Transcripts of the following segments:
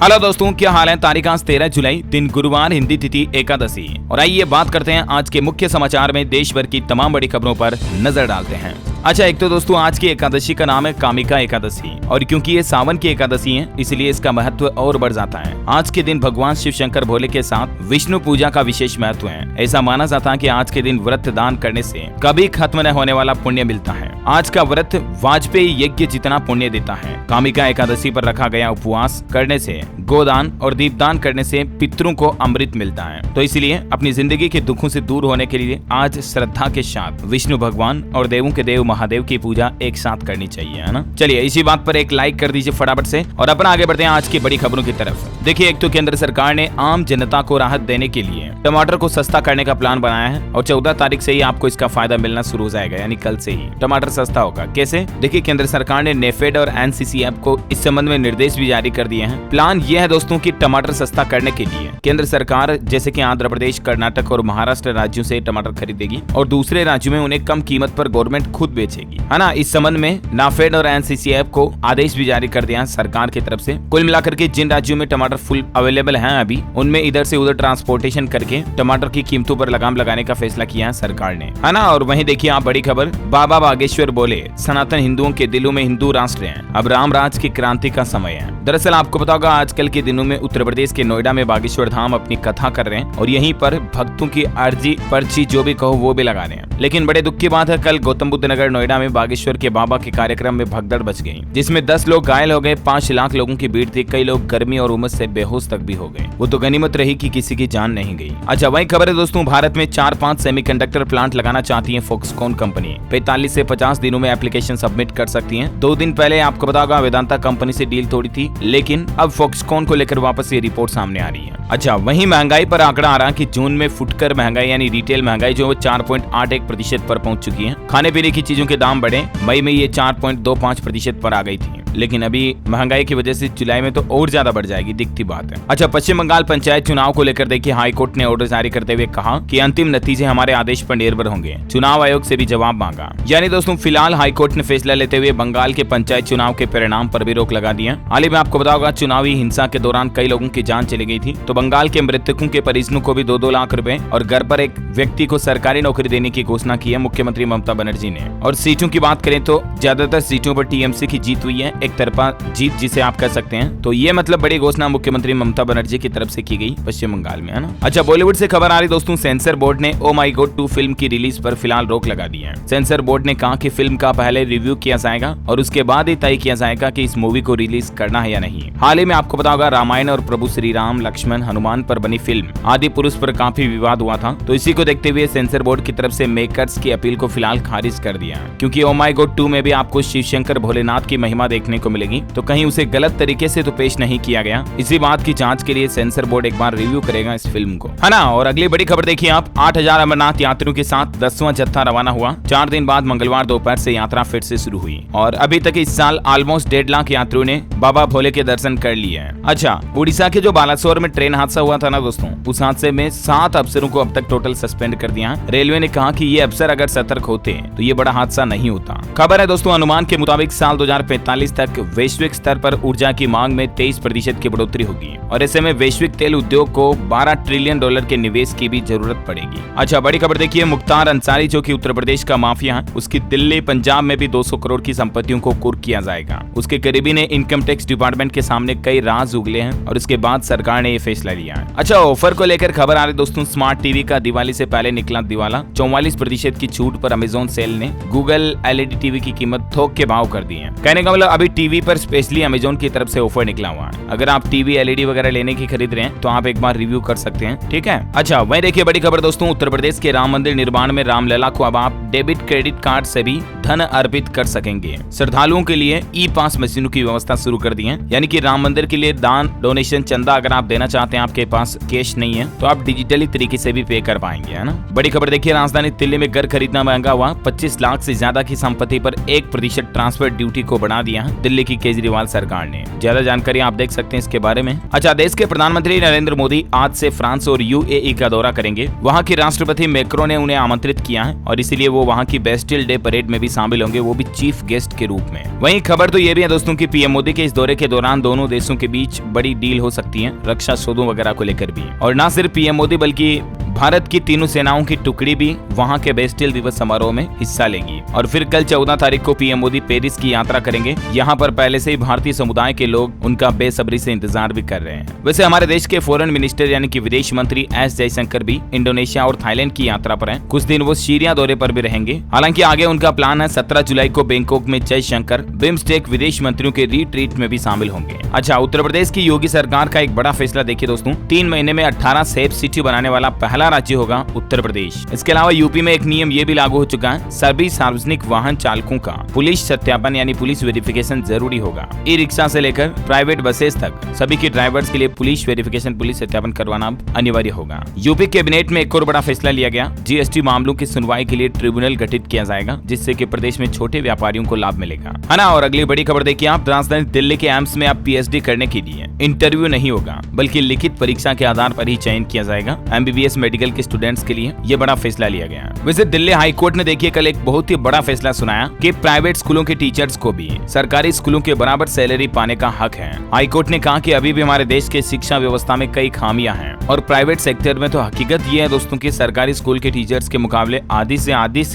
Hello दोस्तों, क्या हाल है। तारीख आज 13 जुलाई, दिन गुरुवार, हिंदी तिथि एकादशी। और आइए बात करते हैं आज के मुख्य समाचार में देश भर की तमाम बड़ी खबरों पर नजर डालते हैं। अच्छा, एक तो दोस्तों आज की एकादशी का नाम है कामिका एकादशी, और क्योंकि ये सावन की एकादशी है इसलिए इसका महत्व और बढ़ जाता है। आज के दिन भगवान शिव शंकर भोले के साथ विष्णु पूजा का विशेष महत्व है। ऐसा माना जाता है कि आज के दिन व्रत दान करने से कभी खत्म न होने वाला पुण्य मिलता है। आज का व्रत वाजपेयी यज्ञ जितना पुण्य देता है। कामिका एकादशी पर रखा गया उपवास करने से, गोदान और दीपदान करने से पितरों को अमृत मिलता है। तो इसलिए अपनी जिंदगी के दुखों से दूर होने के लिए आज श्रद्धा के साथ विष्णु भगवान और देवों के देव महादेव की पूजा एक साथ करनी चाहिए, है ना। चलिए इसी बात पर एक लाइक कर दीजिए फटाफट से और अपना आगे बढ़ते हैं आज की बड़ी खबरों की तरफ। देखिए, एक तो केंद्र सरकार ने आम जनता को राहत देने के लिए टमाटर को सस्ता करने का प्लान बनाया है और 14 तारीख से ही आपको इसका फायदा मिलना शुरू हो जाएगा, यानी कल से ही टमाटर सस्ता होगा। कैसे? देखिए, केंद्र सरकार ने नेफेड और एनसीसीएफ को इस संबंध में निर्देश भी जारी कर दिए हैं। प्लान यह है दोस्तों कि टमाटर सस्ता करने के लिए केंद्र सरकार जैसे कि आंध्र प्रदेश, कर्नाटक और महाराष्ट्र राज्यों से टमाटर खरीदेगी और दूसरे राज्यों में उन्हें कम कीमत पर गवर्नमेंट खुद बेचेगी, है ना। इस संबंध में नाफेड और एनसीसीएफ को आदेश भी जारी कर दिया सरकार की तरफ से। कुल मिलाकर के जिन राज्यों में टमाटर फुल अवेलेबल हैं अभी, उनमें इधर से उधर ट्रांसपोर्टेशन करके टमाटर की कीमतों पर लगाम लगाने का फैसला किया है सरकार ने, है ना। और वहीं देखिए आप बड़ी खबर, बाबा बागेश्वर बोले सनातन हिंदुओं के दिलों में हिंदू राष्ट्र है, अब राम राज की क्रांति का समय है। दरअसल आपको पता होगा आजकल के दिनों में उत्तर प्रदेश के नोएडा में बागेश्वर धाम अपनी कथा कर रहे हैं और यहीं पर भक्तों की अर्जी पर्ची जो भी कहो वो भी लगा रहे हैं। लेकिन बड़े दुख की बात है, कल गौतम बुद्ध नगर नोएडा में बागेश्वर के बाबा के कार्यक्रम में भगदड़ बच गई, जिसमें 10 लोग घायल हो गए। 5 लाख लोगों की भीड़ थी, कई लोग गर्मी और उमस से बेहोश तक भी हो गए। वो तो गनीमत रही कि किसी की जान नहीं गई। अच्छा, वही खबर है दोस्तों, भारत में 4-5 सेमीकंडक्टर प्लांट लगाना चाहती है फॉक्सकॉन कंपनी। 45 से 50 दिनों में एप्लीकेशन सबमिट कर सकती है। 2 दिन पहले आपको पता होगा वेदांता कंपनी से डील तोड़ी थी, लेकिन अब फॉक्सकॉन को लेकर वापस ये रिपोर्ट सामने आ रही है। अच्छा, वहीं महंगाई पर आंकड़ा आ रहा कि जून में फुटकर महंगाई यानी रिटेल महंगाई जो 4.81% पर पहुंच चुकी है। खाने पीने की चीजों के दाम बढ़े, मई में ये 4.25% पर आ गई थी, लेकिन अभी महंगाई की वजह से जुलाई में तो और ज्यादा बढ़ जाएगी, दिखती बात है। अच्छा, पश्चिम बंगाल पंचायत चुनाव को लेकर देखिए हाईकोर्ट ने ऑर्डर जारी करते हुए कहा कि अंतिम नतीजे हमारे आदेश पर निर्भर होंगे। चुनाव आयोग से भी जवाब मांगा। यानी दोस्तों फिलहाल हाईकोर्ट ने फैसला लेते हुए बंगाल के पंचायत चुनाव के परिणाम पर भी रोक लगा दिया। हाल ही में आपको पता होगा चुनावी हिंसा के दौरान कई लोगों की जान चली गई थी, तो बंगाल के मृतकों के परिजनों को भी 2-2 लाख रुपए और घर पर एक व्यक्ति को सरकारी नौकरी देने की घोषणा की है मुख्यमंत्री ममता बनर्जी ने। और सीटों की बात करें तो ज्यादातर सीटों पर टीएमसी की जीत हुई है, एक तरफा जीत जिसे आप कह सकते हैं। तो ये मतलब बड़ी घोषणा मुख्यमंत्री ममता बनर्जी की तरफ से की गई पश्चिम बंगाल में, है ना। अच्छा, बॉलीवुड से खबर आ रही दोस्तों, सेंसर बोर्ड ने ओ माई गॉड 2 फिल्म की रिलीज पर फिलहाल रोक लगा दी है। सेंसर बोर्ड ने कहा कि फिल्म का पहले रिव्यू किया जाएगा और उसके बाद ही तय किया जाएगा कि इस मूवी को रिलीज करना है या नहीं। हाल ही में आपको पता होगा रामायण और प्रभु श्री राम लक्ष्मण हनुमान पर बनी फिल्म आदि पुरुष पर काफी विवाद हुआ था, तो इसी को देखते हुए सेंसर बोर्ड की तरफ से मेकर्स की अपील को फिलहाल खारिज कर दिया, क्योंकि ओ माई गॉड 2 में भी आपको शिव शंकर भोलेनाथ की महिमा देखने को मिलेगी, तो कहीं उसे गलत तरीके से तो पेश नहीं किया गया। इसी बात की जांच के लिए सेंसर बोर्ड एक बार रिव्यू करेगा इस फिल्म को, है ना। और अगली बड़ी खबर देखिए आप, 8000 अमरनाथ यात्रियों के साथ 10वां जत्था रवाना हुआ। 4 दिन बाद मंगलवार दोपहर से यात्रा फिर से शुरू हुई और अभी तक इस साल ऑलमोस्ट 1.5 लाख यात्रियों ने बाबा भोले के दर्शन कर लिए हैं। अच्छा, उड़ीसा के जो बालासोर में ट्रेन हादसा हुआ था ना दोस्तों, उस हादसे में 7 अफसरों को अब तक टोटल सस्पेंड कर दिया। रेलवे ने कहा कि ये अफसर अगर सतर्क होते तो ये बड़ा हादसा नहीं होता। खबर है दोस्तों, अनुमान के मुताबिक साल 2045 तक वैश्विक स्तर पर ऊर्जा की मांग में 23% की बढ़ोतरी होगी और ऐसे में वैश्विक तेल उद्योग को $12 ट्रिलियन के निवेश की भी जरूरत पड़ेगी। अच्छा, बड़ी खबर देखिए, मुख्तार अंसारी जो कि उत्तर प्रदेश का माफिया है, उसकी दिल्ली पंजाब में भी 200 करोड़ की संपत्तियों को कुर्क किया जाएगा। उसके करीबी ने इनकम टैक्स डिपार्टमेंट के सामने कई राज उगले हैं और इसके बाद सरकार ने ये फैसला लिया है। अच्छा, ऑफर को लेकर खबर आ रही दोस्तों, स्मार्ट टीवी का दिवाली से पहले निकला दिवाला। 44% की छूट पर अमेजोन सेल ने गूगल एलईडी टीवी की कीमत थोक के भाव कर दी है। कहने का मतलब अभी टीवी पर स्पेशली अमेजोन की तरफ से ऑफर निकला हुआ है। अगर आप टीवी एलईडी वगैरह लेने की खरीद रहे हैं तो आप एक बार रिव्यू कर सकते हैं, ठीक है। अच्छा, वहीं देखिए बड़ी खबर दोस्तों, उत्तर प्रदेश के राम मंदिर निर्माण में रामलला को अब आप डेबिट क्रेडिट कार्ड से भी धन अर्पित कर सकेंगे। श्रद्धालुओं के लिए ई पास मशीनों की व्यवस्था शुरू कर दी है, यानी कि राम मंदिर के लिए दान, डोनेशन, चंदा अगर आप देना चाहते हैं, आपके पास कैश नहीं है तो आप डिजिटली तरीके से भी पे कर पाएंगे, है ना। बड़ी खबर देखिए, राजधानी दिल्ली में घर खरीदना महंगा हुआ। 25 लाख से ज्यादा की संपत्ति संपत्ति पर 1% ट्रांसफर ड्यूटी को बढ़ा दिया है दिल्ली की केजरीवाल सरकार ने। ज्यादा जानकारी आप देख सकते हैं इसके बारे में। अच्छा, देश के प्रधानमंत्री नरेंद्र मोदी आज से फ्रांस और यूएई का दौरा करेंगे। वहाँ के राष्ट्रपति मैक्रों ने उन्हें आमंत्रित किया है और इसीलिए वो वहाँ की बेस्टिल डे परेड में भी शामिल होंगे, वो भी चीफ गेस्ट के रूप में। वहीं खबर तो ये भी है दोस्तों कि पीएम मोदी के इस दौरे के दौरान दोनों देशों के बीच बड़ी डील हो सकती है, रक्षा सौदों वगैरह को लेकर भी। और न सिर्फ पीएम मोदी बल्कि भारत की तीनों सेनाओं की टुकड़ी भी वहां के बेस्टिल दिवस समारोह में हिस्सा लेगी। और फिर कल 14 तारीख को पीएम मोदी पेरिस की यात्रा करेंगे। यहाँ पर पहले से ही भारतीय समुदाय के लोग उनका बेसब्री से इंतजार भी कर रहे हैं। वैसे हमारे देश के फॉरेन मिनिस्टर यानी कि विदेश मंत्री एस जयशंकर भी इंडोनेशिया और थाईलैंड की यात्रा पर हैं। कुछ दिन वो सीरिया दौरे पर भी रहेंगे। हालांकि आगे उनका प्लान है 17 जुलाई को बैंकॉक में जयशंकर बिम्स्टेक विदेश मंत्रियों के रिट्रीट में भी शामिल होंगे। अच्छा, उत्तर प्रदेश की योगी सरकार का एक बड़ा फैसला देखिए दोस्तों, 3 महीने में 18 सेफ सिटी बनाने वाला पहला राज्य होगा उत्तर प्रदेश। इसके अलावा यूपी में एक नियम ये भी लागू हो चुका है, सभी सार्वजनिक वाहन चालकों का पुलिस सत्यापन यानी पुलिस वेरिफिकेशन जरूरी होगा। ई रिक्शा से लेकर प्राइवेट बसेस तक सभी के ड्राइवर्स के लिए पुलिस वेरिफिकेशन, पुलिस सत्यापन करवाना अनिवार्य होगा। यूपी कैबिनेट में एक और बड़ा फैसला लिया गया, जीएसटी मामलों की सुनवाई के लिए ट्रिब्यूनल गठित किया जाएगा, जिससे कि प्रदेश में छोटे व्यापारियों को लाभ मिलेगा, है ना। और अगली बड़ी खबर देखिए आप, राजधानी दिल्ली के एम्स में अब पीएचडी करने के लिए इंटरव्यू नहीं होगा बल्कि लिखित परीक्षा के आधार पर ही चयन किया जाएगा। एमबीबीएस मेडिकल के स्टूडेंट्स के लिए ये बड़ा फैसला लिया गया। वैसे दिल्ली हाई कोर्ट ने देखिए कल एक बहुत ही बड़ा फैसला सुनाया कि प्राइवेट स्कूलों के टीचर्स को भी सरकारी स्कूलों के बराबर सैलरी पाने का हक है। हाई कोर्ट ने कहा कि अभी भी हमारे देश के शिक्षा व्यवस्था में कई खामियां हैं और प्राइवेट सेक्टर में तो हकीकत ये है दोस्तों कि सरकारी स्कूल के टीचर्स के मुकाबले आधी से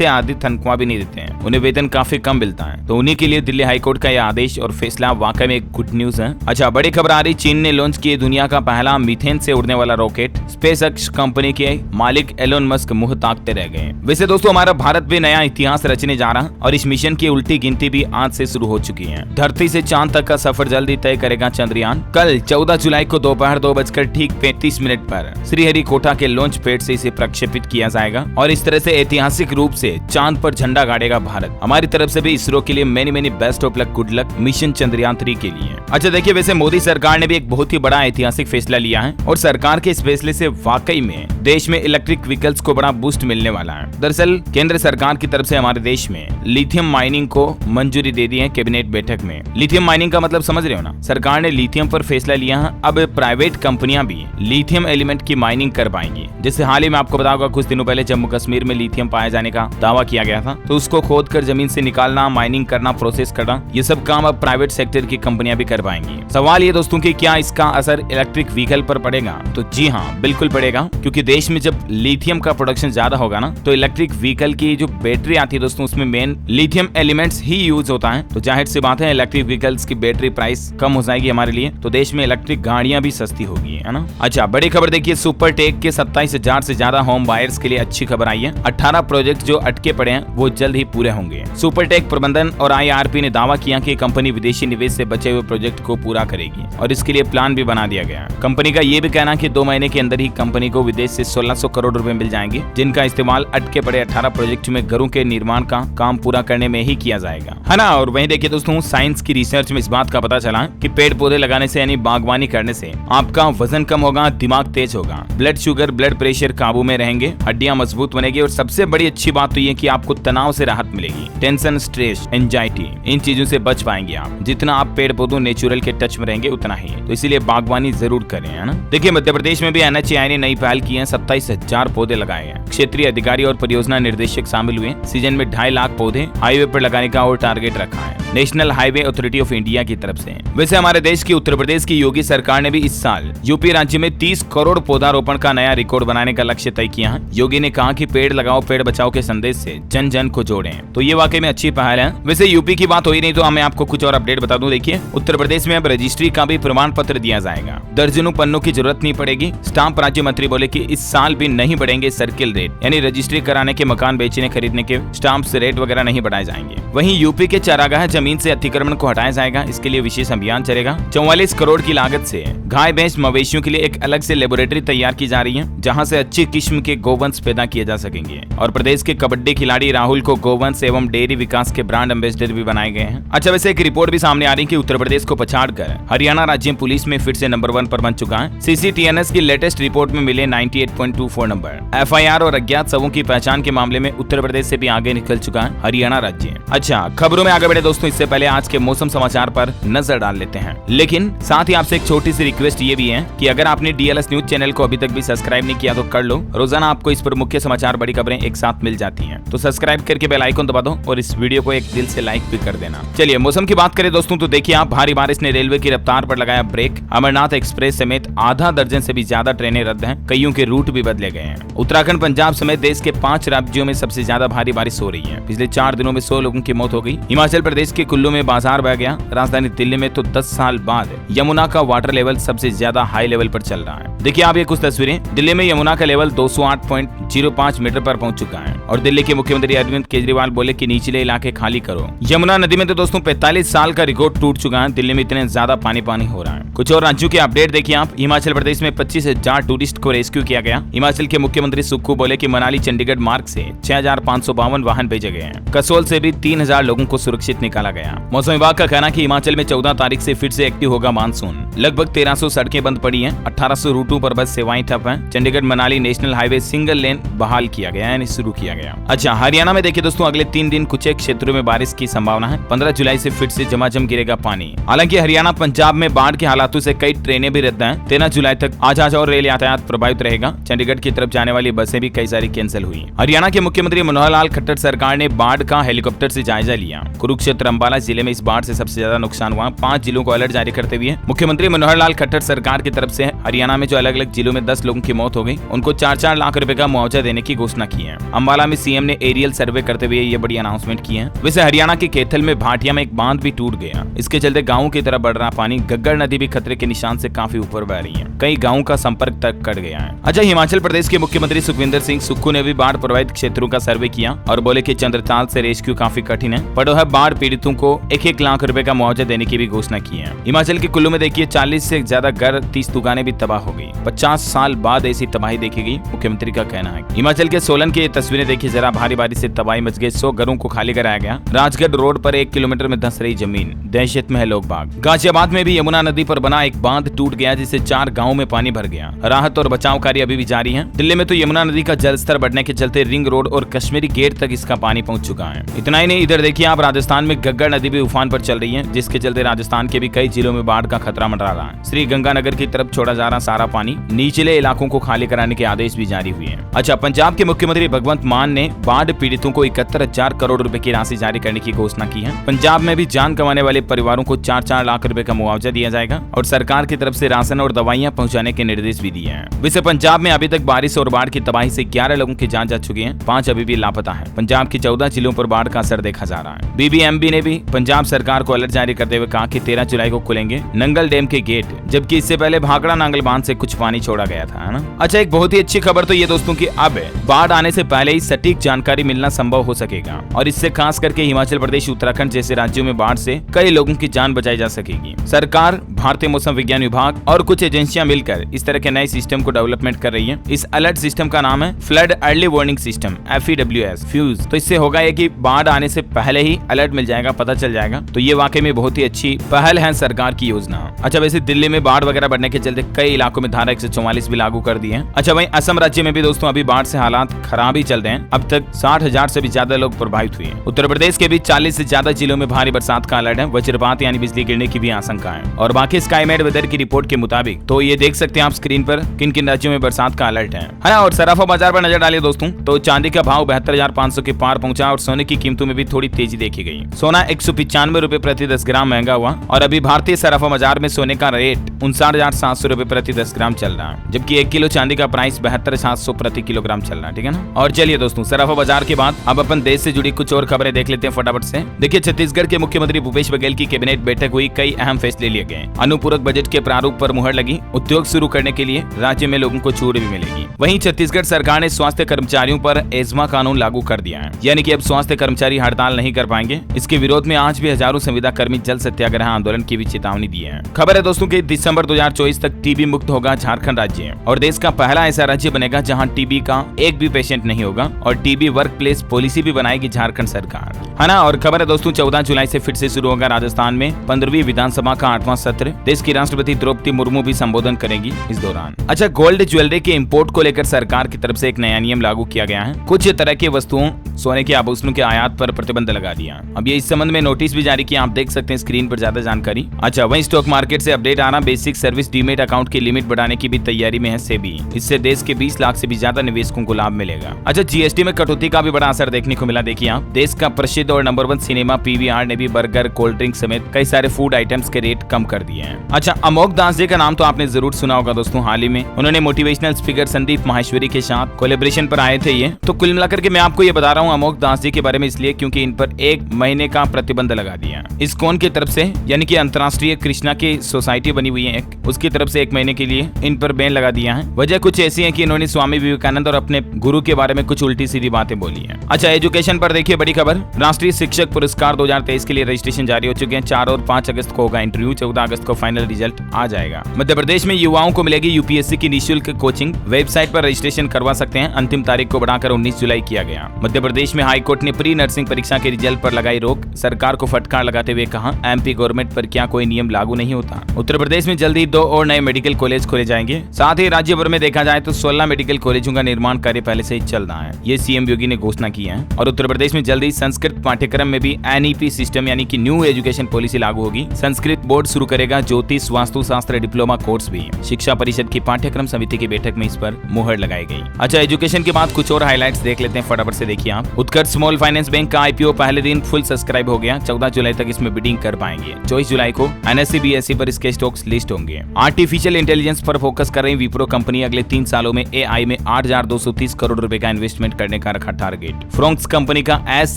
आधी तनख्वाह भी नहीं देते हैं, उन्हें वेतन काफी कम मिलता है। तो उन्हीं के लिए दिल्ली हाई कोर्ट का यह आदेश और फैसला वाकई में एक गुड न्यूज है। अच्छा, बड़ी खबर आ रही, चीन ने लॉन्च किए दुनिया का पहला मीथेन से उड़ने वाला रॉकेट। स्पेसएक्स कंपनी के मालिक एलोन मस्क मुंह ताकते रह गए। वैसे दोस्तों हमारा भारत भी नया इतिहास रचने जा रहा है और इस मिशन की उल्टी गिनती भी आज से शुरू हो चुकी है। धरती से चांद तक का सफर जल्दी तय करेगा चंद्रयान। कल 14 जुलाई को दोपहर 2:35 पर श्रीहरिकोटा के लॉन्च पैड से इसे प्रक्षेपित किया जाएगा और इस तरह से ऐतिहासिक रूप से चांद पर झंडा गाड़ेगा भारत। हमारी तरफ से भी इसरो के लिए many best of luck, good luck mission Chandrayaan 3 के लिए। अच्छा देखिए, वैसे मोदी सरकार ने भी एक बहुत ही बड़ा ऐतिहासिक फैसला लिया है और सरकार के इस फैसले से वाकई में देश में इलेक्ट्रिक व्हीकल्स को बड़ा बूस्ट मिलने वाला है। दरअसल केंद्र सरकार की तरफ से हमारे देश में लिथियम माइनिंग को मंजूरी दे दी है कैबिनेट बैठक में। लिथियम माइनिंग का मतलब समझ रहे हो ना, सरकार ने लिथियम पर फैसला लिया है। अब प्राइवेट कंपनियां भी लिथियम एलिमेंट की माइनिंग कर पाएंगी। जैसे हाल ही में आपको बताऊंगा, कुछ दिनों पहले जम्मू कश्मीर में लिथियम पाए जाने का दावा किया गया था, तो उसको खोद कर जमीन से निकालना, माइनिंग करना, प्रोसेस करना, ये सब काम अब प्राइवेट सेक्टर की कंपनियां भी कर पाएंगी। सवाल ये दोस्तों की क्या इसका असर इलेक्ट्रिक व्हीकल पर पड़ेगा? तो जी हाँ, बिल्कुल पड़ेगा, क्योंकि देश में जब लिथियम का प्रोडक्शन ज्यादा होगा ना, तो इलेक्ट्रिक व्हीकल की जो बैटरी आती है दोस्तों, उसमें मेन लिथियम एलिमेंट्स ही यूज होता है। तो जाहिर सी बात है इलेक्ट्रिक व्हीकल्स की बैटरी प्राइस कम हो जाएगी हमारे लिए, तो देश में इलेक्ट्रिक गाड़ियां भी सस्ती होगी, है ना। अच्छा, बड़ी खबर देखिए, सुपर टेक के 27,000 से ज्यादा होम बायर्स के लिए अच्छी खबर आई है। 18 प्रोजेक्ट जो अटके पड़े हैं वो जल्द ही पूरे होंगे। सुपर टेक प्रबंधन और IRP ने दावा किया कि कंपनी विदेशी निवेश से बचे हुए प्रोजेक्ट को पूरा करेगी और इसके लिए प्लान भी बना दिया गया। कंपनी का ये भी कहना कि 2 महीने के अंदर ही कंपनी को विदेश से 1600 करोड़ रुपए मिल जाएंगे, जिनका इस्तेमाल अटके पड़े 18 प्रोजेक्ट में घरों के निर्माण का काम पूरा करने में ही किया जाएगा, है ना। और वहीं देखिए दोस्तों, साइंस की रिसर्च में इस बात का पता चला कि पेड़ पौधे लगाने से यानी बागवानी करने से आपका वजन कम होगा, दिमाग तेज होगा, ब्लड शुगर, ब्लड प्रेशर काबू में रहेंगे, हड्डियां मजबूत बनेगी और सबसे बड़ी अच्छी बात तो ये कि आपको तनाव से राहत मिलेगी। टेंशन, स्ट्रेस, एंजाइटी, इन चीजों से बच पाएंगे आप। जितना आप पेड़ पौधों नेचुरल के टच में रहेंगे उतना ही, तो इसीलिए बागवानी जरूर करें, है ना। देखिए, मध्य प्रदेश में भी NHAI ने नई पहल की है, 27,000 पौधे लगाए हैं। क्षेत्रीय अधिकारी और परियोजना निर्देशक शामिल हुए। सीजन में 2.5 लाख पौधे हाईवे पर लगाने का और टारगेट रखा है national highway authority of India की तरफ से। वैसे हमारे देश की उत्तर प्रदेश की योगी सरकार ने भी इस साल यूपी राज्य में 30 करोड़ पौधारोपण का नया रिकॉर्ड बनाने का लक्ष्य तय किया है। योगी ने कहा कि पेड़ लगाओ पेड़ बचाओ के संदेश से जन जन को जोड़ें, तो ये वाकई में अच्छी पहल है। वैसे यूपी की बात हो ही नहीं तो मैं आपको कुछ और अपडेट बता दूं। देखिए, उत्तर प्रदेश में अब रजिस्ट्री का भी प्रमाण पत्र दिया जाएगा। दर्जनों पन्नों की जरूरत नहीं पड़ेगी। स्टाम्प राज्य मंत्री बोले कि इस साल भी नहीं बढ़ेंगे सर्किल रेट, यानी रजिस्ट्री कराने के, मकान बेचने खरीदने के स्टाम्प रेट वगैरह नहीं बढ़ाए जाएंगे। वहीं यूपी के चारागाह जमीन से अतिक्रमण को हटाया जाएगा। इसके लिए विशेष अभियान चलेगा। 44 करोड़ की लागत से गाय भैंस मवेशियों के लिए एक अलग से लेबोरेटरी तैयार की जा रही है, जहां से अच्छी किस्म के गोवंश पैदा किए जा सकेंगे। और प्रदेश के कबड्डी खिलाड़ी राहुल को गोवंश एवं डेयरी विकास के ब्रांड एम्बेसडर भी बनाए गए हैं। अच्छा, वैसे एक रिपोर्ट भी सामने आ रही है कि उत्तर प्रदेश को पछाड़कर हरियाणा राज्य पुलिस में फिर से नंबर 1 पर बन चुका है। CCTNS की लेटेस्ट रिपोर्ट में मिले 98.24 नंबर। FIR और अज्ञात शवों की पहचान के मामले में उत्तर प्रदेश से भी आगे निकल चुका है हरियाणा राज्य। अच्छा, खबरों में आगे बढ़े दोस्तों, इससे पहले आज के मौसम समाचार पर नजर डाल लेते हैं। लेकिन साथ ही आपसे एक छोटी सी रिक्वेस्ट ये भी है कि अगर आपने DLS न्यूज चैनल को अभी तक भी सब्सक्राइब नहीं किया तो कर लो। रोजाना आपको इस पर मुख्य समाचार, बड़ी खबरें एक साथ मिल जाती हैं, तो सब्सक्राइब करके बेल आइकन दबा दो और इस वीडियो को एक दिल से लाइक भी कर देना। चलिए मौसम की बात करें दोस्तों, तो देखिए आप, भारी बारिश ने रेलवे की रफ्तार पर लगाया ब्रेक। अमरनाथ एक्सप्रेस समेत आधा दर्जन से भी ज्यादा ट्रेनें रद्द हैं, कईयों के रूट भी बदले गए हैं। उत्तराखंड, पंजाब समेत देश के 5 राज्यों में सबसे ज्यादा भारी बारिश हो रही है। पिछले 4 दिनों में 100 लोगों की मौत हो गई। हिमाचल प्रदेश के कुल्लू में बाजार बह गया। राजधानी दिल्ली में तो 10 साल बाद यमुना का वाटर लेवल सबसे ज्यादा हाई लेवल पर चल रहा है। देखिए आप ये कुछ तस्वीरें, दिल्ली में यमुना का लेवल 208.05 मीटर पर पहुंच चुका है और दिल्ली के मुख्यमंत्री अरविंद केजरीवाल बोले कि निचले इलाके खाली करो। यमुना नदी में तो दोस्तों 45 साल का रिकॉर्ड टूट चुका है। दिल्ली में इतने ज्यादा पानी हो रहा है। कुछ और राज्यों के अपडेट देखिए आप। हिमाचल प्रदेश में 25,000 टूरिस्ट को रेस्क्यू किया गया। हिमाचल के मुख्यमंत्री सुक्खू बोले कि मनाली चंडीगढ़ मार्ग से 6,552 वाहन भेजे गए हैं। कसोल से भी 3,000 लोगों को सुरक्षित निकाला गया। मौसम विभाग का कहना है कि हिमाचल में 14 तारीख से फिर से एक्टिव होगा मानसून। लगभग 1300 सड़कें बंद पड़ी हैं। 1800 रूटों पर बस सेवाएं ठप हैं। Chandigarh Manali national highway single lane बहाल किया गया, यानी शुरू किया गया। अच्छा, हरियाणा में देखिए दोस्तों, अगले 3 दिन कुछ एक क्षेत्रों में बारिश की संभावना है। 15 जुलाई से फिर से झमाझम गिरेगा पानी। हालांकि हरियाणा पंजाब में बाढ़ के हालातों से कई ट्रेनें भी रद्द हैं। 13 जुलाई तक आजाद और रेल यातायात प्रभावित रहेगा। चंडीगढ़ की तरफ जाने वाली बसें भी कई सारी कैंसिल हुई। हरियाणा के मुख्यमंत्री मनोहर लाल खट्टर सरकार ने बाढ़ का हेलीकॉप्टर से जायजा लिया। कुरुक्षेत्र, अंबाला जिले में इस बाढ़ से सबसे ज्यादा नुकसान हुआ। 5 जिलों को अलर्ट जारी करते हुए मुख्यमंत्री मनोहर लाल खट्टर सरकार की तरफ से हरियाणा में जो अलग अलग जिलों में 10 लोगों की मौत हो गई, उनको 4-4 लाख रुपए का मुआवजा देने की घोषणा की है। अंबाला में सीएम ने एरियल सर्वे करते हुए ये बड़ी अनाउंसमेंट की है। वैसे हरियाणा के कैथल में भाटिया में एक बांध भी टूट गया। इसके चलते गाँव की तरफ बढ़ रहा पानी। गग्गर नदी भी खतरे के निशान से काफी ऊपर बह रही है। कई गाँव का संपर्क तक कट गया है। अच्छा, हिमाचल प्रदेश के मुख्यमंत्री सुखविंदर सिंह सुक्खू ने भी बाढ़ प्रभावित क्षेत्रों का सर्वे किया और बोले कि चंद्रताल से रेस्क्यू काफी कठिन है। पड़ोहा बाढ़ पीड़ितों को 1-1 लाख रुपए का मुआवजा देने की भी घोषणा की है। हिमाचल के कुल्लू में देखिए 40 से ज्यादा घर, 30 दुकानें भी तबाह हो गई। 50 साल बाद ऐसी तबाही देखी गई, मुख्यमंत्री का कहना है। हिमाचल के सोलन की तस्वीरें देखिए जरा, भारी बारिश से तबाही मच गई। 100 घरों को खाली कराया गया। राजगढ़ रोड पर 1 किलोमीटर में धंस रही जमीन, दहशत में है लोग बाग। गाजियाबाद में भी यमुना नदी पर बना एक बांध टूट गया, जिससे 4 गाँव में पानी भर गया। राहत और बचाव कार्य अभी भी जारी है। दिल्ली में तो यमुना नदी का जलस्तर बढ़ने के चलते रिंग रोड और कश्मीरी गेट तक इसका पानी पहुंच चुका है। इतना ही नहीं, इधर देखिए आप, राजस्थान में गग्गर नदी भी उफान पर चल रही है, जिसके चलते राजस्थान के भी कई जिलों में बाढ़ का खतरा मंडरा रहा है। श्री गंगानगर की तरफ छोड़ा जा रहा सारा पानी। निचले इलाकों को खाली कराने के आदेश भी जारी हुए हैं। अच्छा, पंजाब के मुख्यमंत्री भगवंत मान ने बाढ़ पीड़ितों को 71,000 करोड़ रुपए की राशि जारी करने की घोषणा की है। पंजाब में भी जान गंवाने वाले परिवारों को 4-4 लाख रुपए का मुआवजा दिया जाएगा और सरकार की तरफ से राशन और दवाइयां पहुंचाने के निर्देश भी दिए हैं। वैसे पंजाब में अभी तक बारिश और बाढ़ की तबाही से 11 लोगों की जान जा चुकी है। 5 अभी भी लापता है। पंजाब की 14 जिलों पर बाढ़ का असर देखा जा रहा है। BBMB ने भी पंजाब सरकार को अलर्ट जारी करते हुए कहा कि 13 जुलाई को खुलेंगे नंगल डैम के गेट, जबकि इससे पहले भाखड़ा नांगल बांध से कुछ पानी छोड़ा गया था, है ना। अच्छा, एक बहुत ही अच्छी खबर तो ये दोस्तों की अब बाढ़ आने से पहले ही सटीक जानकारी मिलना संभव हो सकेगा और इससे खास करके हिमाचल प्रदेश, उत्तराखंड जैसे राज्यों में बाढ़ से कई लोगों की जान बचाई जा सकेगी। सरकार, भारतीय मौसम विज्ञान विभाग और कुछ एजेंसियां मिलकर इस तरह के नए सिस्टम को डेवलपमेंट कर रही है। इस अलर्ट सिस्टम का नाम है flood early warning system, FEWS fuse. तो इससे होगा ये कि बाढ़ आने से पहले ही अलर्ट मिल जाएगा, पता चल जाएगा। तो ये वाकई में बहुत ही अच्छी पहल है सरकार की योजना। अच्छा, वैसे दिल्ली में बाढ़ वगैरह बढ़ने के चलते कई इलाकों में धारा 144 भी लागू कर दी है। अच्छा, वहीं असम राज्य में भी दोस्तों अभी बाढ़ से हालात खराब ही चल रहे हैं। अब तक 60,000 से भी ज्यादा लोग प्रभावित हुए हैं। उत्तर प्रदेश के भी 40 से ज्यादा जिलों में भारी बरसात का अलर्ट है। वज्रपात यानी बिजली गिरने की भी आशंका है। और बाकी स्काईमेट वेदर की रिपोर्ट के मुताबिक तो ये देख सकते हैं आप स्क्रीन पर किन किन राज्यों में बरसात का अलर्ट है ना। और सराफा बाजार पर नजर डालिए दोस्तों, तो चांदी का भाव 72,500 के पार पहुंचा और सोने की कीमतों में भी थोड़ी तेजी देखी गई। सोना 195 रुपए प्रति 10 ग्राम महंगा हुआ और अभी भारतीय सराफा बाजार में सोने का रेट 59,700 रुपए प्रति 10 ग्राम चल रहा है, जबकि 1 किलो चांदी का प्राइस 72,700 प्रति किलोग्राम चल रहा है। ठीक है ना। और चलिए दोस्तों, सराफा बाजार के बाद अब अपन देश से जुड़ी कुछ और खबरें देख लेते हैं फटाफट से। देखिए, छत्तीसगढ़ के मुख्यमंत्री भूपेश बघेल की कैबिनेट बैठक हुई, कई अहम फैसले लिए गए। अनुपूरक बजट के प्रारूप पर मुहर लगी। उद्योग शुरू करने के लिए राज्य में लोगों को छूट भी मिलेगी। वहीं छत्तीसगढ़ सरकार ने स्वास्थ्य कर्मचारियों पर एस्मा कानून लागू कर दिया है, यानी कि अब स्वास्थ्य कर्मचारी हड़ताल नहीं कर पाएंगे। इसके विरोध में आज भी हजारों संविदा कर्मी जल सत्याग्रह आंदोलन की भी चेतावनी दी है। खबर है दोस्तों कि दिसंबर 2024 तक टीबी मुक्त होगा झारखंड राज्य और देश का पहला ऐसा राज्य बनेगा जहां टीबी का एक भी पेशेंट नहीं होगा और टीबी वर्क प्लेस पॉलिसी भी बनाएगी झारखंड सरकार, है ना। और खबर है दोस्तों 14 जुलाई से फिर से शुरू होगा राजस्थान में 15वीं विधानसभा का 8वां सत्र। देश की राष्ट्रपति द्रौपदी मुर्मू भी संबोधन करेंगी इस दौरान। अच्छा, गोल्ड ज्वेलरी के इंपोर्ट को लेकर सरकार की तरफ से एक नया नियम लागू किया गया है। कुछ तरह की वस्तुओं सोने के आभूषणों के आयात पर प्रतिबंध लगा दिया। अब ये इस संबंध में नोटिस भी जारी किया, आप देख सकते हैं स्क्रीन पर ज्यादा जानकारी। अच्छा, वहीं स्टॉक मार्केट से अपडेट आना, बेसिक सर्विस डीमेट अकाउंट की लिमिट बढ़ाने की भी तैयारी में है सेबी। इससे देश के 20 लाख से भी ज्यादा निवेशकों को लाभ मिलेगा। अच्छा, जीएसटी में कटौती का भी बड़ा असर देखने को मिला। देखिए आप, देश का प्रसिद्ध और नंबर 1 सिनेमा पीवीआर ने भी बर्गर, कोल्ड ड्रिंक समेत कई सारे फूड आइटम्स के रेट कम कर दिए हैं। अच्छा, अमोघ दास जी का नाम तो आपने जरूर सुना होगा दोस्तों। हाल ही में उन्होंने मोटिवेशनल स्पीकर संदीप माहेश्वरी के साथ कोलैबोरेशन पर आए थे। ये तो कुल मिलाकर के मैं आपको ये बता रहा हूँ अमोघ दास जी के बारे में इसलिए क्योंकि इन पर 1 महीने का प्रतिबंध लगा दिया इस्कॉन की तरफ से, यानी कि अंतर्राष्ट्रीय कृष्णा की सोसाइटी बनी हुई है एक, उसकी तरफ से 1 महीने के लिए इन पर बैन लगा दिया है। वजह कुछ ऐसी है कि इन्होंने स्वामी विवेकानंद और अपने गुरु के बारे में कुछ उल्टी सीधी बातें बोली है। अच्छा, एजुकेशन पर देखिए बड़ी खबर, राष्ट्रीय शिक्षक पुरस्कार 2023 के लिए रजिस्ट्रेशन जारी हो चुके हैं। 4 और 5 अगस्त को होगा इंटरव्यू, 14 अगस्त को फाइनल रिजल्ट आ जाएगा। मध्य प्रदेश में युवाओं को मिलेगी यूपीएससी की निःशुल्क कोचिंग, वेबसाइट पर रजिस्ट्रेशन करवा सकते हैं। अंतिम तारीख को बढ़ाकर 19 जुलाई किया गया। मध्य प्रदेश में हाई कोर्ट ने प्री नर्सिंग परीक्षा के रिजल्ट पर लगाई रोक, सरकार को फटकार लगाते हुए कहा एमपी गवर्नमेंट पर क्या कोई नियम लागू नहीं होता। उत्तर प्रदेश में जल्द ही 2 और नए मेडिकल कॉलेज खोले जाएंगे। साथ ही राज्य भर में देखा जाए तो 16 मेडिकल कॉलेजों का निर्माण कार्य पहले से ही चल रहा है, ये सीएम योगी ने घोषणा की है। और उत्तर प्रदेश में जल्द ही संस्कृत पाठ्यक्रम में भी एनईपी सिस्टम यानी कि न्यू एजुकेशन पॉलिसी लागू होगी। संस्कृत बोर्ड शुरू करेगा ज्योतिष वास्तुशास्त्र डिप्लोमा कोर्स भी। शिक्षा परिषद की पाठ्यक्रम समिति की बैठक में इस पर मुहर लगाई गई। अच्छा, एजुकेशन के बाद कुछ और हाइलाइट्स देख लेते हैं फटाफट से। देखिए आप, उत्कर्ष स्मॉल फाइनेंस बैंक का आईपीओ पहले दिन फुल सब्सक्राइब हो गया। 14 जुलाई तक इसमें बिडिंग कर पाएंगे। 24 जुलाई को एनएसई बीएसई पर इसके स्टॉक्स लिस्ट होंगे। आर्टिफिशियल इंटेलिजेंस पर फोकस कर रही विप्रो कंपनी अगले 3 सालों में एआई में 8,230 करोड़ रुपए का इन्वेस्टमेंट करने का रखा टारगेट। फ्रोंक्स कंपनी का एस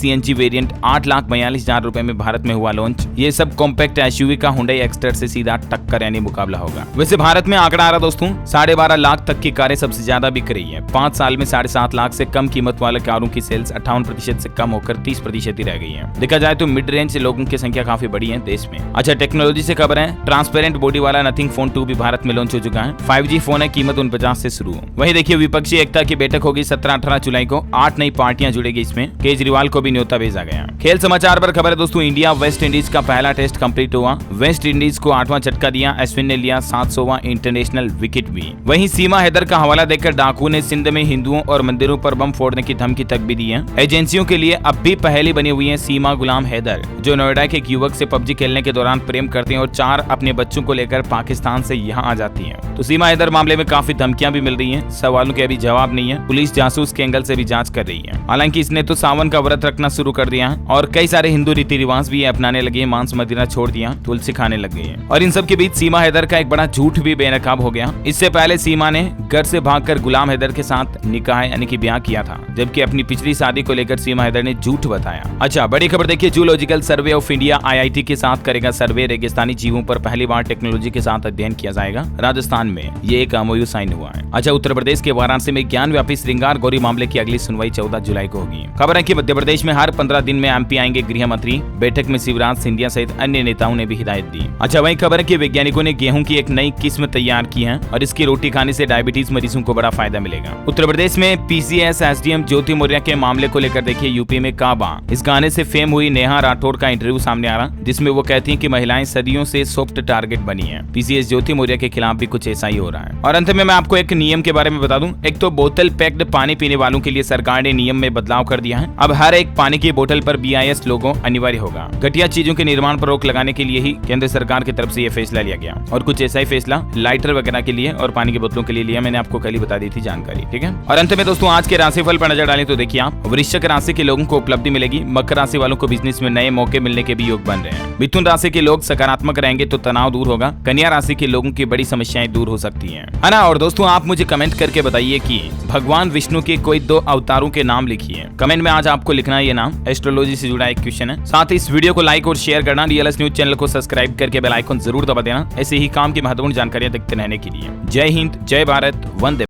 सीएनजी वेरिएंट 8,42,000 रुपए में भारत में हुआ लॉन्च। ये सब कॉम्पैक्ट एसयूवी का हुंडई एक्स्टर से सीधा टक्कर यानी मुकाबला होगा। वैसे भारत में आंकड़ा आ रहा दोस्तों, 12.5 लाख तक की कारें सबसे ज्यादा बिक रही है। 5 साल में 7.5 लाख से कम कीमत वाले कारों की सेल्स 58% से कम होकर 30% ही रह गई है। देखा जाए तो मिड रेंज लोगों की संख्या काफी बड़ी है देश में। अच्छा, टेक्नोलॉजी से खबर है, ट्रांसपेरेंट बॉडी वाला नथिंग फोन 2 भी भारत में लॉन्च हो चुका है। 5G फोन है, कीमत 49 से शुरू। वहीं देखिए विपक्षी एकता की बैठक होगी 17-18 जुलाई को। 8 नई पार्टियां जुड़ेगी इसमें। केजरीवाल को भी न्योता भेजा गया। खेल समाचार पर खबर है दोस्तों, इंडिया वेस्ट इंडीज का पहला टेस्ट कंप्लीट हुआ। वेस्ट इंडीज को 8वां झटका दिया। अश्विन ने लिया 700वां इंटरनेशनल विकेट भी। वहीं सीमा हैदर का हवाला देकर डाकू ने सिंध में हिंदुओं और मंदिरों पर बम फोड़ने की धमकी तक भी दी है। एजेंसियों के लिए अब भी पहली बनी हुई है सीमा गुलाम हैदर, जो नोएडा के एक युवक से पबजी खेलने के दौरान प्रेम करती हैं और 4 अपने बच्चों को लेकर पाकिस्तान से यहां आ जाती हैं। तो सीमा हैदर मामले में काफी धमकियां भी मिल रही हैं। सवालों के अभी जवाब नहीं है। पुलिस जासूस के एंगल से भी जांच कर रही है। हालांकि इसने तो सावन का व्रत रखना शुरू कर दिया है और कई सारे हिंदू रीति रिवाज भी अपनाने लगे हैं। मांस मदिरा छोड़ दिया, तुलसी खाने लग गई है। और इन सब के बीच सीमा हैदर का एक बड़ा झूठ भी बेनकाब हो गया। इससे पहले सीमा ने घर से भागकर गुलाम हैदर के साथ निकाह यानी कि ब्याह किया था, जबकि अपनी पिछली शादी को लेकर सीमा हैदर ने झूठ बताया। अच्छा, बड़ी खबर देखिए, zoological survey of India IIT के साथ करेगा सर्वे। रेगिस्तानी जीवों पर पहली बार टेक्नोलॉजी के साथ अध्ययन किया जाएगा। राजस्थान में ये एक एमओयू साइन हुआ है। अच्छा, उत्तर प्रदेश के वाराणसी में ज्ञान व्यापी श्रृंगार गौरी मामले की अगली सुनवाई 14 जुलाई को होगी। खबर है कि मध्य प्रदेश में हर 15 दिन में एमपी आएंगे गृह मंत्री। बैठक में शिवराज सिंधिया सहित अन्य नेताओं ने भी हिदायत दी। अच्छा, वही खबर है कि वैज्ञानिकों ने गेहूं की एक नई किस्म तैयार की है और इसकी रोटी खाने से डायबिटीज मरीजों को बड़ा फायदा मिलेगा। उत्तर प्रदेश में पीसीएस एसडीएम ज्योति मौर्य के मामले को लेकर देखिए यूपी में काबा। इस गाने से फेम हुई नेहा राठौर का इंटरव्यू सामने आ रहा, जिसमें वो कहती हैं कि महिलाएं सदियों से सॉफ्ट टारगेट बनी है। पीसीएस ज्योति मौर्य के खिलाफ भी कुछ ऐसा ही हो रहा है। और अंत में मैं आपको एक नियम के बारे में बता दूं। एक तो बोतल पैक्ड पानी पीने वालों के लिए सरकार ने नियम में बदलाव कर दिया है। अब हर एक पानी की बोतल पर BIS लोगो अनिवार्य होगा। घटिया चीजों के निर्माण पर रोक लगाने के लिए ही केंद्र सरकार की तरफ से यह फैसला लिया गया। और कुछ ऐसा ही फैसला लाइटर वगैरह के लिए और पानी की बोतलों के लिए लिया। मैंने आपको कल ही बता दी थी जानकारी, ठीक है। और अंत में दोस्तों आज के राशिफल पर नजर डालें तो देखिए आप, वृश्चिक राशि के लोगों को उपलब्धि मिलेगी। मकर राशि वालों को बिजनेस में नए मौके मिलने के भी योग बन रहे हैं। मिथुन राशि के लोग सकारात्मक रहेंगे तो तनाव दूर होगा। कन्या राशि के लोगों की बड़ी समस्याएं दूर हो सकती हैं, है ना। और दोस्तों आप मुझे कमेंट करके बताइए कि भगवान विष्णु के कोई 2 अवतारों के नाम लिखिए। कमेंट में आज आपको लिखना है ये नाम। एस्ट्रोलॉजी से जुड़ा एक क्वेश्चन है। साथ ही इस वीडियो को लाइक और शेयर करना। डीएलएस न्यूज चैनल को सब्सक्राइब करके बेल आइकन जरूर दबा देना, ऐसे ही काम की महत्वपूर्ण जानकारियां देखते रहने के लिए। जय हिंद, जय भारत, वंदे।